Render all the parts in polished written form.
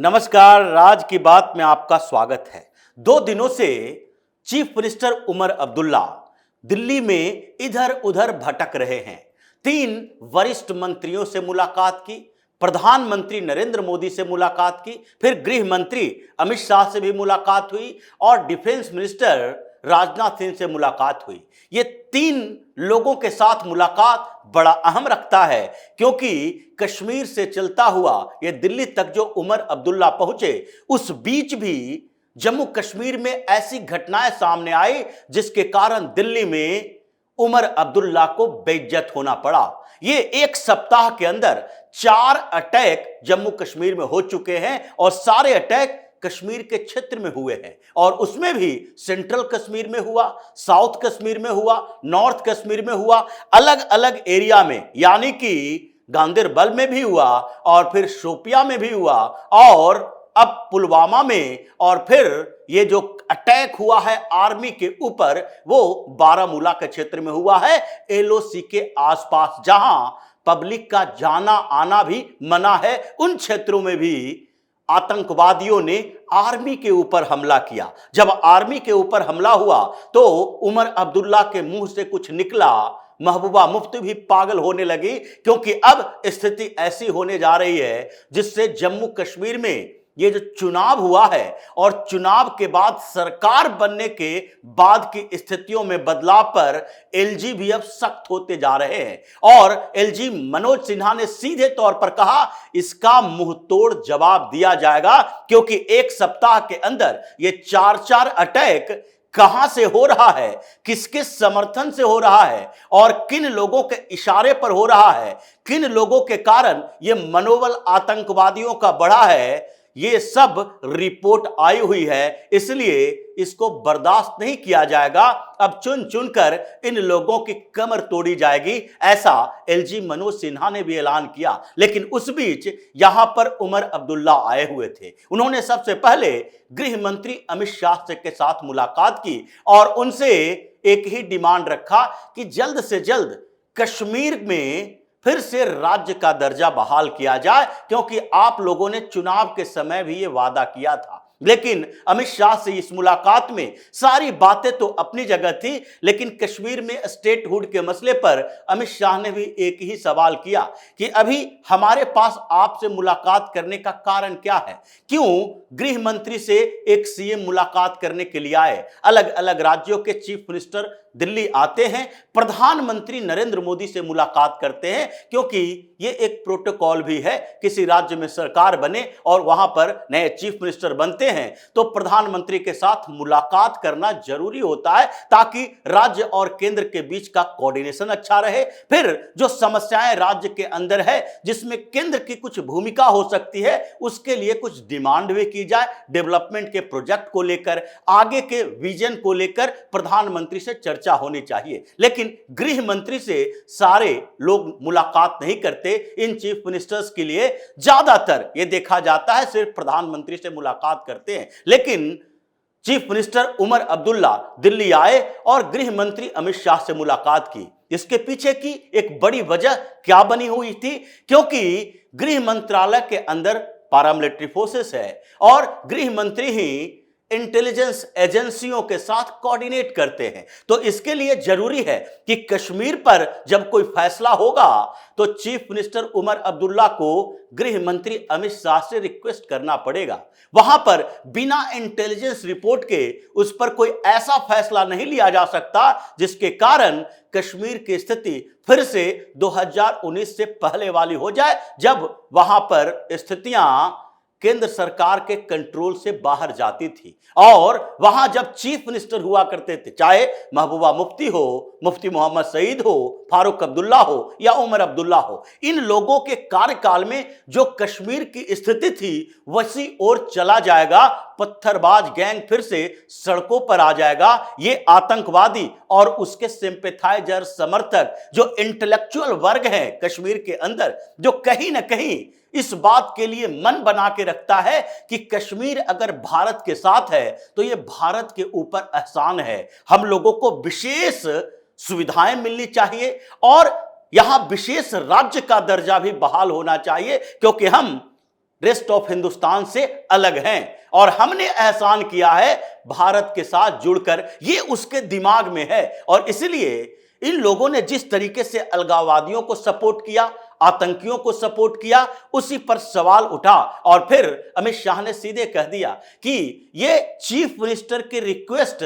नमस्कार, राज की बात में आपका स्वागत है। 2 दिनों से चीफ मिनिस्टर उमर अब्दुल्ला दिल्ली में इधर उधर भटक रहे हैं। 3 वरिष्ठ मंत्रियों से मुलाकात की, प्रधानमंत्री नरेंद्र मोदी से मुलाकात की, फिर गृह मंत्री अमित शाह से भी मुलाकात हुई और डिफेंस मिनिस्टर राजनाथ सिंह से मुलाकात हुई। ये 3 लोगों के साथ मुलाकात बड़ा अहम रखता है क्योंकि कश्मीर से चलता हुआ ये दिल्ली तक जो उमर अब्दुल्ला पहुंचे, उस बीच भी जम्मू कश्मीर में ऐसी घटनाएं सामने आई जिसके कारण दिल्ली में उमर अब्दुल्ला को बेइज्जत होना पड़ा। ये 1 सप्ताह के अंदर 4 अटैक जम्मू कश्मीर में हो चुके हैं और सारे अटैक कश्मीर के क्षेत्र में हुए हैं और उसमें भी सेंट्रल कश्मीर में हुआ, साउथ कश्मीर में हुआ, नॉर्थ कश्मीर में हुआ, अलग अलग एरिया में, यानी कि गांदरबल में भी हुआ और फिर शोपिया में भी हुआ और अब पुलवामा में, और फिर ये जो अटैक हुआ है आर्मी के ऊपर वो बारामूला के क्षेत्र में हुआ है, एलओसी के आसपास, जहां पब्लिक का जाना आना भी मना है। उन क्षेत्रों में भी आतंकवादियों ने आर्मी के ऊपर हमला किया। जब आर्मी के ऊपर हमला हुआ तो उमर अब्दुल्ला के मुंह से कुछ निकला, महबूबा मुफ्ती भी पागल होने लगी क्योंकि अब स्थिति ऐसी होने जा रही है जिससे जम्मू कश्मीर में ये जो चुनाव हुआ है और चुनाव के बाद सरकार बनने के बाद की स्थितियों में बदलाव पर एलजी भी अब सख्त होते जा रहे हैं और एलजी मनोज सिन्हा ने सीधे तौर पर कहा इसका मुंह तोड़ जवाब दिया जाएगा क्योंकि 1 सप्ताह के अंदर ये 4 अटैक कहां से हो रहा है, किसके समर्थन से हो रहा है और किन लोगों के इशारे पर हो रहा है, किन लोगों के कारण ये मनोबल आतंकवादियों का बढ़ा है, ये सब रिपोर्ट आई हुई है। इसलिए इसको बर्दाश्त नहीं किया जाएगा। अब चुन चुनकर इन लोगों की कमर तोड़ी जाएगी, ऐसा एलजी मनोज सिन्हा ने भी ऐलान किया। लेकिन उस बीच यहां पर उमर अब्दुल्ला आए हुए थे। उन्होंने सबसे पहले गृह मंत्री अमित शाह के साथ मुलाकात की और उनसे एक ही डिमांड रखा कि जल्द से जल्द कश्मीर में फिर से राज्य का दर्जा बहाल किया जाए क्योंकि आप लोगों ने चुनाव के समय भी ये वादा किया था। लेकिन अमित शाह से इस मुलाकात में सारी बातें तो अपनी जगह थी, लेकिन कश्मीर में स्टेटहुड के मसले पर अमित शाह ने भी एक ही सवाल किया कि अभी हमारे पास आपसे मुलाकात करने का कारण क्या है, क्यों गृह मंत्री से एक सीएम मुलाकात करने के लिए आए। अलग अलग राज्यों के चीफ मिनिस्टर दिल्ली आते हैं, प्रधानमंत्री नरेंद्र मोदी से मुलाकात करते हैं क्योंकि ये एक प्रोटोकॉल भी है। किसी राज्य में सरकार बने और वहां पर नए चीफ मिनिस्टर बनते हैं तो प्रधानमंत्री के साथ मुलाकात करना जरूरी होता है ताकि राज्य और केंद्र के बीच का कोऑर्डिनेशन अच्छा रहे। फिर जो समस्याएं राज्य के अंदर है जिसमें केंद्र की कुछ भूमिका हो सकती है उसके लिए कुछ डिमांड भी की जाए। डेवलपमेंट के प्रोजेक्ट को लेकर, आगे के विजन को लेकर प्रधानमंत्री से चर्चा होनी चाहिए। लेकिन गृह मंत्री से सारे लोग मुलाकात नहीं करते। इन चीफ मिनिस्टर्स के लिए ज्यादातर ये देखा जाता है सिर्फ प्रधानमंत्री से मुलाकात करते हैं। लेकिन चीफ मिनिस्टर उमर अब्दुल्ला दिल्ली आए और गृह मंत्री अमित शाह से मुलाकात की। इसके पीछे की एक बड़ी वजह क्या बनी हुई थी, क्योंकि गृह मंत्रालय के अंदर पैरामिलिट्री फोर्सेस है और गृह मंत्री ही इंटेलिजेंस एजेंसियों के साथ कोऑर्डिनेट करते हैं। तो इसके लिए जरूरी है कि कश्मीर पर जब कोई फैसला होगा तो चीफ मिनिस्टर उमर अब्दुल्ला को गृह मंत्री अमित शाह से रिक्वेस्ट करना पड़ेगा। वहां पर बिना इंटेलिजेंस रिपोर्ट के उस पर कोई ऐसा फैसला नहीं लिया जा सकता जिसके कारण कश्मीर की स्थिति फिर से 2019 से पहले वाली हो जाए, जब वहां पर स्थितियां केंद्र सरकार के कंट्रोल से बाहर जाती थी और वहां जब चीफ मिनिस्टर हुआ करते थे, चाहे महबूबा मुफ्ती हो, मुफ्ती मोहम्मद सईद हो, फारूक अब्दुल्ला हो या उमर अब्दुल्ला हो, इन लोगों के कार्यकाल में जो कश्मीर की स्थिति थी वैसी ओर चला जाएगा। पत्थरबाज गैंग फिर से सड़कों पर आ जाएगा। ये आतंकवादी और उसके सिंपैथाइजर, समर्थक, जो इंटेलेक्चुअल वर्ग है कश्मीर के अंदर, जो कहीं ना कहीं इस बात के लिए मन बना के रखता है कि कश्मीर अगर भारत के साथ है तो ये भारत के ऊपर एहसान है, हम लोगों को विशेष सुविधाएं मिलनी चाहिए और यहां विशेष राज्य का दर्जा भी बहाल होना चाहिए क्योंकि हम रेस्ट ऑफ हिंदुस्तान से अलग हैं और हमने एहसान किया है भारत के साथ जुड़कर, ये उसके दिमाग में है। और इसलिए इन लोगों ने जिस तरीके से अलगाववादियों को सपोर्ट किया, आतंकियों को सपोर्ट किया, उसी पर सवाल उठा और फिर अमित शाह ने सीधे कह दिया कि ये चीफ मिनिस्टर के रिक्वेस्ट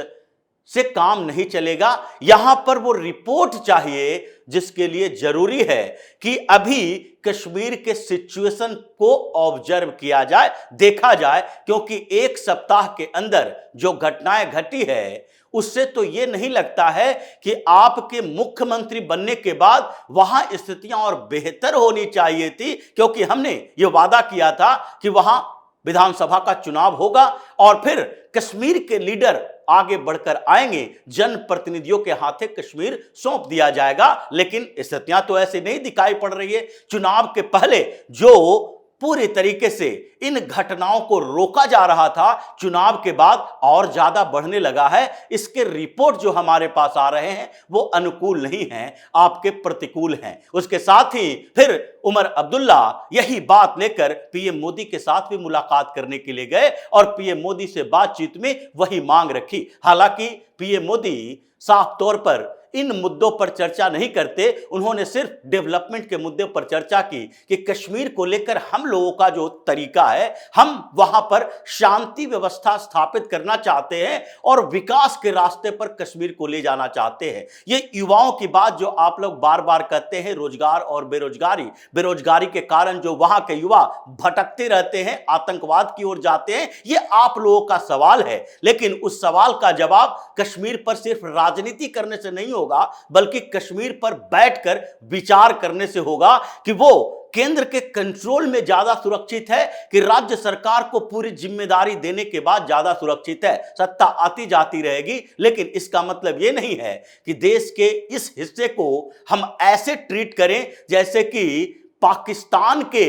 से काम नहीं चलेगा, यहां पर वो रिपोर्ट चाहिए जिसके लिए जरूरी है कि अभी कश्मीर के सिचुएशन को ऑब्जर्व किया जाए, देखा जाए, क्योंकि एक सप्ताह के अंदर जो घटनाएं घटी है उससे तो ये नहीं लगता है कि आपके मुख्यमंत्री बनने के बाद वहां स्थितियां और बेहतर होनी चाहिए थी, क्योंकि हमने ये वादा किया था कि वहां विधानसभा का चुनाव होगा और फिर कश्मीर के लीडर आगे बढ़कर आएंगे, जनप्रतिनिधियों के हाथे कश्मीर सौंप दिया जाएगा। लेकिन स्थितियां तो ऐसी नहीं दिखाई पड़ रही है। चुनाव के पहले जो पूरी तरीके से इन घटनाओं को रोका जा रहा था, चुनाव के बाद और ज्यादा बढ़ने लगा है। इसके रिपोर्ट जो हमारे पास आ रहे हैं वो अनुकूल नहीं हैं, आपके प्रतिकूल हैं। उसके साथ ही फिर उमर अब्दुल्ला यही बात लेकर पीएम मोदी के साथ भी मुलाकात करने के लिए गए और पीएम मोदी से बातचीत में वही मांग रखी। हालांकि पीएम मोदी साफ तौर पर इन मुद्दों पर चर्चा नहीं करते, उन्होंने सिर्फ डेवलपमेंट के मुद्दे पर चर्चा की कि कश्मीर को लेकर हम लोगों का जो तरीका है, हम वहां पर शांति व्यवस्था स्थापित करना चाहते हैं और विकास के रास्ते पर कश्मीर को ले जाना चाहते हैं। ये युवाओं की बात जो आप लोग बार बार कहते हैं, रोजगार और बेरोजगारी के कारण जो वहां के युवा भटकते रहते हैं, आतंकवाद की ओर जाते हैं, ये आप लोगों का सवाल है। लेकिन उस सवाल का जवाब कश्मीर पर सिर्फ राजनीति करने से नहीं होगा, बल्कि कश्मीर पर बैठकर विचार करने से होगा कि वो केंद्र के कंट्रोल में ज्यादा सुरक्षित है कि राज्य सरकार को पूरी जिम्मेदारी देने के बाद ज्यादा सुरक्षित है। सत्ता आती जाती रहेगी, लेकिन इसका मतलब यह नहीं है कि देश के इस हिस्से को हम ऐसे ट्रीट करें जैसे कि पाकिस्तान के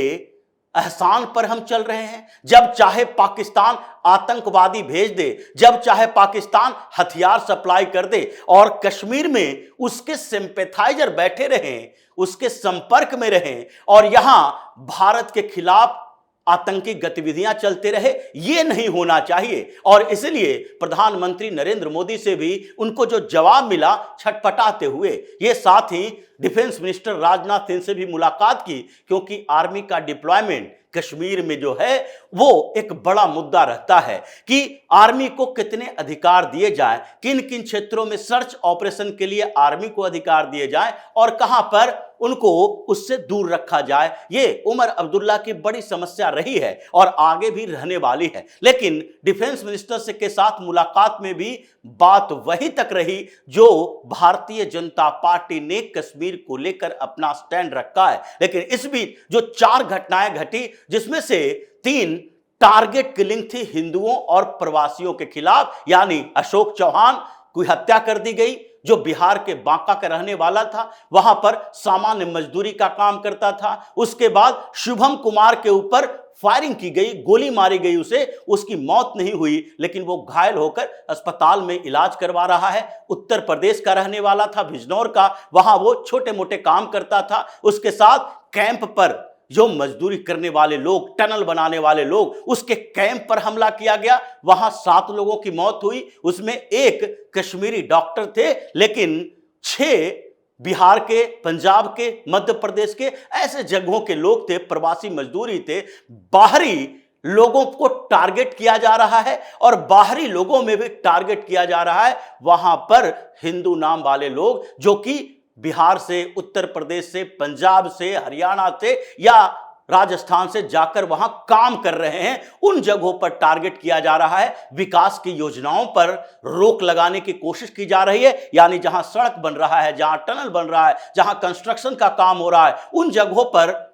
एहसान पर हम चल रहे हैं। जब चाहे पाकिस्तान आतंकवादी भेज दे, जब चाहे पाकिस्तान हथियार सप्लाई कर दे और कश्मीर में उसके सिंपैथाइजर बैठे रहें, उसके संपर्क में रहें और यहां भारत के खिलाफ आतंकी गतिविधियां चलते रहे, यह नहीं होना चाहिए। और इसलिए प्रधानमंत्री नरेंद्र मोदी से भी उनको जो जवाब मिला, छटपटाते हुए, ये साथ ही डिफेंस मिनिस्टर राजनाथ सिंह से भी मुलाकात की, क्योंकि आर्मी का डिप्लॉयमेंट कश्मीर में जो है वो एक बड़ा मुद्दा रहता है कि आर्मी को कितने अधिकार दिए जाएं, किन किन क्षेत्रों में सर्च ऑपरेशन के लिए आर्मी को अधिकार दिए जाएं और कहां पर उनको उससे दूर रखा जाए। ये उमर अब्दुल्ला की बड़ी समस्या रही है और आगे भी रहने वाली है। लेकिन डिफेंस मिनिस्टर से के साथ मुलाकात में भी बात वही तक रही जो भारतीय जनता पार्टी ने कश्मीर को लेकर अपना स्टैंड रखा है। लेकिन इस बीच जो 4 घटनाएं घटी, जिसमें से 3 टारगेट किलिंग थी हिंदुओं और प्रवासियों के खिलाफ, यानी अशोक चौहान की हत्या कर दी गई जो बिहार के बांका का रहने वाला था, वहां पर सामान्य मजदूरी का काम करता था। उसके बाद शुभम कुमार के ऊपर फायरिंग की गई, गोली मारी गई उसे, उसकी मौत नहीं हुई लेकिन वो घायल होकर अस्पताल में इलाज करवा रहा है। उत्तर प्रदेश का रहने वाला था, बिजनौर का, वहां वो छोटे मोटे काम करता था। उसके साथ कैंप पर जो मजदूरी करने वाले लोग, टनल बनाने वाले लोग, उसके कैंप पर हमला किया गया, वहां 7 लोगों की मौत हुई, उसमें 1 कश्मीरी डॉक्टर थे, लेकिन 6 बिहार के, पंजाब के, मध्य प्रदेश के, ऐसे जगहों के लोग थे, प्रवासी मजदूरी थे। बाहरी लोगों को टारगेट किया जा रहा है और बाहरी लोगों में भी टारगेट किया जा रहा है। वहां पर हिंदू नाम वाले लोग जो कि बिहार से, उत्तर प्रदेश से, पंजाब से, हरियाणा से या राजस्थान से जाकर वहां काम कर रहे हैं, उन जगहों पर टारगेट किया जा रहा है। विकास की योजनाओं पर रोक लगाने की कोशिश की जा रही है, यानी जहां सड़क बन रहा है, जहां टनल बन रहा है, जहां कंस्ट्रक्शन का काम हो रहा है, उन जगहों पर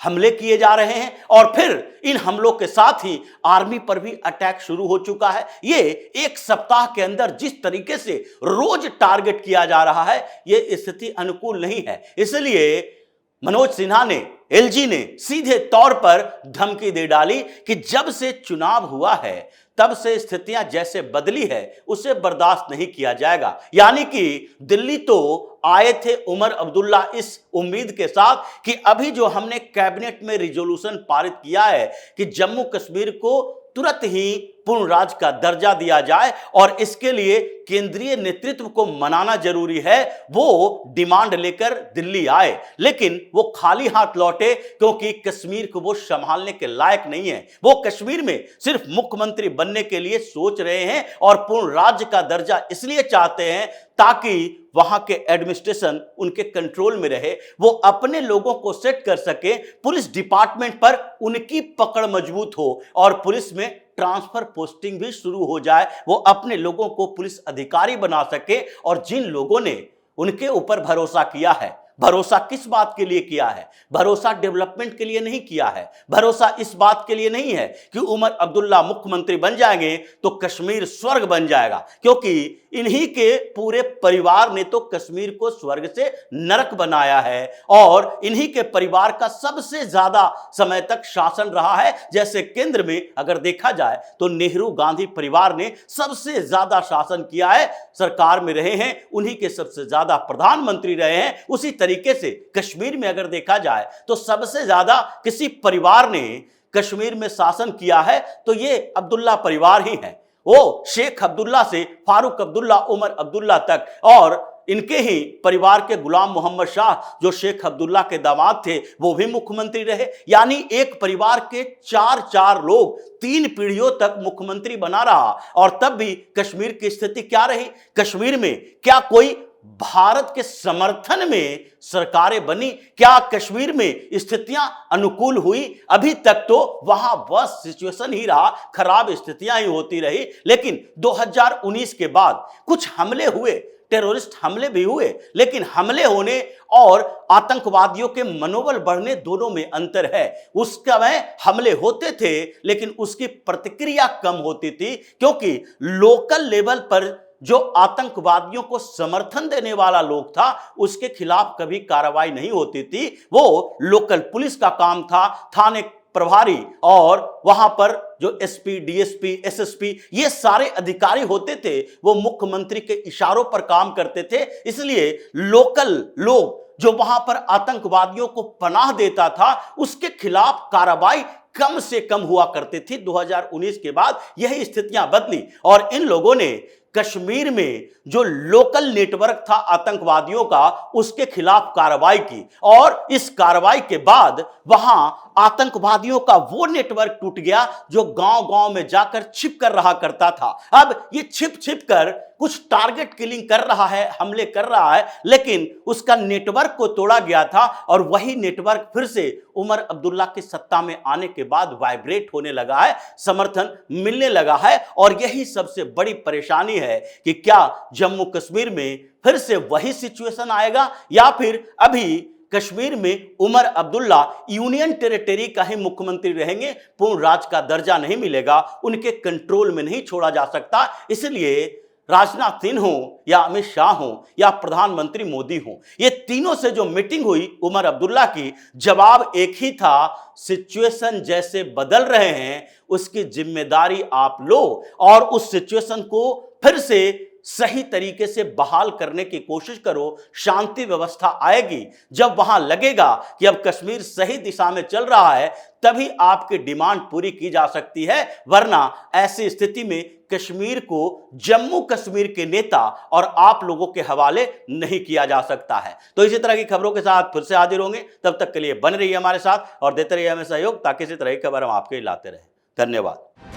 हमले किए जा रहे हैं। और फिर इन हमलों के साथ ही आर्मी पर भी अटैक शुरू हो चुका है। ये एक सप्ताह के अंदर जिस तरीके से रोज टारगेट किया जा रहा है, ये स्थिति अनुकूल नहीं है। इसलिए मनोज सिन्हा ने, एलजी ने सीधे तौर पर धमकी दे डाली कि जब से चुनाव हुआ है तब से स्थितियां जैसे बदली है उसे बर्दाश्त नहीं किया जाएगा। यानी कि दिल्ली तो आए थे उमर अब्दुल्ला इस उम्मीद के साथ कि अभी जो हमने कैबिनेट में रिजोल्यूशन पारित किया है कि जम्मू कश्मीर को तुरंत ही पूर्ण राज्य का दर्जा दिया जाए और इसके लिए केंद्रीय नेतृत्व को मनाना जरूरी है, वो डिमांड लेकर दिल्ली आए, लेकिन वो खाली हाथ लौटे क्योंकि कश्मीर को वो संभालने के लायक नहीं है। वो कश्मीर में सिर्फ मुख्यमंत्री बनने के लिए सोच रहे हैं और पूर्ण राज्य का दर्जा इसलिए चाहते हैं ताकि वहां के एडमिनिस्ट्रेशन उनके कंट्रोल में रहे, वो अपने लोगों को सेट कर सके, पुलिस डिपार्टमेंट पर उनकी पकड़ मजबूत हो और पुलिस में ट्रांसफर पोस्टिंग भी शुरू हो जाए, वो अपने लोगों को पुलिस अधिकारी बना सके। और जिन लोगों ने उनके ऊपर भरोसा किया है, भरोसा किस बात के लिए किया है? भरोसा डेवलपमेंट के लिए नहीं किया है, भरोसा इस बात के लिए नहीं है कि उमर अब्दुल्ला मुख्यमंत्री बन जाएंगे तो कश्मीर स्वर्ग बन जाएगा, क्योंकि इन्हीं के पूरे परिवार ने तो कश्मीर को स्वर्ग से नरक बनाया है और इन्हीं के परिवार का सबसे ज्यादा समय तक शासन रहा है। जैसे केंद्र में अगर देखा जाए तो नेहरू गांधी परिवार ने सबसे ज्यादा शासन किया है, सरकार में रहे हैं, उन्हीं के सबसे ज्यादा प्रधानमंत्री रहे हैं। उसी तरीके से कश्मीर में अगर देखा जाए तो सबसे ज्यादा किसी परिवार ने कश्मीर में शासन किया है तो ये अब्दुल्ला परिवार ही है। वो शेख अब्दुल्ला से फारूक अब्दुल्ला, उमर अब्दुल्ला तक, और इनके ही परिवार के गुलाम मोहम्मद शाह जो शेख अब्दुल्ला के दामाद थे वो भी मुख्यमंत्री रहे। यानी एक परिवार के चार लोग 3 पीढ़ियों तक मुख्यमंत्री बना रहा। और तब भी कश्मीर की स्थिति क्या रही? कश्मीर में क्या कोई भारत के समर्थन में सरकारें बनी? क्या कश्मीर में स्थितियां अनुकूल हुई? अभी तक तो वहां बस सिचुएशन ही रहा, खराब स्थितियां ही होती रही। लेकिन 2019 के बाद कुछ हमले हुए, टेररिस्ट हमले भी हुए, लेकिन हमले होने और आतंकवादियों के मनोबल बढ़ने दोनों में अंतर है। उस समय हमले होते थे लेकिन उसकी प्रतिक्रिया कम होती थी, क्योंकि लोकल लेवल पर जो आतंकवादियों को समर्थन देने वाला लोग था उसके खिलाफ कभी कार्रवाई नहीं होती थी। वो लोकल पुलिस का काम था, थाने प्रभारी और वहां पर जो एसपी, डीएसपी, एसएसपी ये सारे अधिकारी होते थे, वो मुख्यमंत्री के इशारों पर काम करते थे। इसलिए लोकल लोग जो वहां पर आतंकवादियों को पनाह देता था उसके खिलाफ कार्रवाई कम से कम हुआ करती थी। 2019 के बाद यही स्थितियां बदली और इन लोगों ने कश्मीर में जो लोकल नेटवर्क था आतंकवादियों का उसके खिलाफ कार्रवाई की और इस कार्रवाई के बाद वहां आतंकवादियों का वो नेटवर्क टूट गया जो गांव-गांव में जाकर छिप कर रहा करता था। अब ये छिप कर कुछ टारगेट किलिंग कर रहा है, हमले कर रहा है, लेकिन उसका नेटवर्क को तोड़ा गया था और वही नेटवर्क फिर से उमर अब्दुल्ला की सत्ता में आने के बाद वाइब्रेट होने लगा है, समर्थन मिलने लगा है। और यही सबसे बड़ी परेशानी है कि क्या जम्मू कश्मीर में फिर से वही सिचुएशन आएगा या फिर अभी कश्मीर में उमर अब्दुल्ला यूनियन टेरिटरी का ही मुख्यमंत्री रहेंगे, पूर्ण राज्य का दर्जा नहीं मिलेगा, उनके कंट्रोल में नहीं छोड़ा जा सकता। इसलिए राजनाथ सिंह हो या अमित शाह हो या प्रधानमंत्री मोदी हो, ये तीनों से जो मीटिंग हुई उमर अब्दुल्ला की, जवाब एक ही था, सिचुएशन जैसे बदल रहे हैं उसकी जिम्मेदारी आप लो और उस सिचुएशन को फिर से सही तरीके से बहाल करने की कोशिश करो। शांति व्यवस्था आएगी जब वहां लगेगा कि अब कश्मीर सही दिशा में चल रहा है, तभी आपकी डिमांड पूरी की जा सकती है, वरना ऐसी स्थिति में कश्मीर को जम्मू कश्मीर के नेता और आप लोगों के हवाले नहीं किया जा सकता है। तो इसी तरह की खबरों के साथ फिर से हाजिर होंगे, तब तक के लिए बन रहिए हमारे साथ और देते रहिए हमें सहयोग ताकि इसी तरह की खबर हम आपके लाते रहें। धन्यवाद।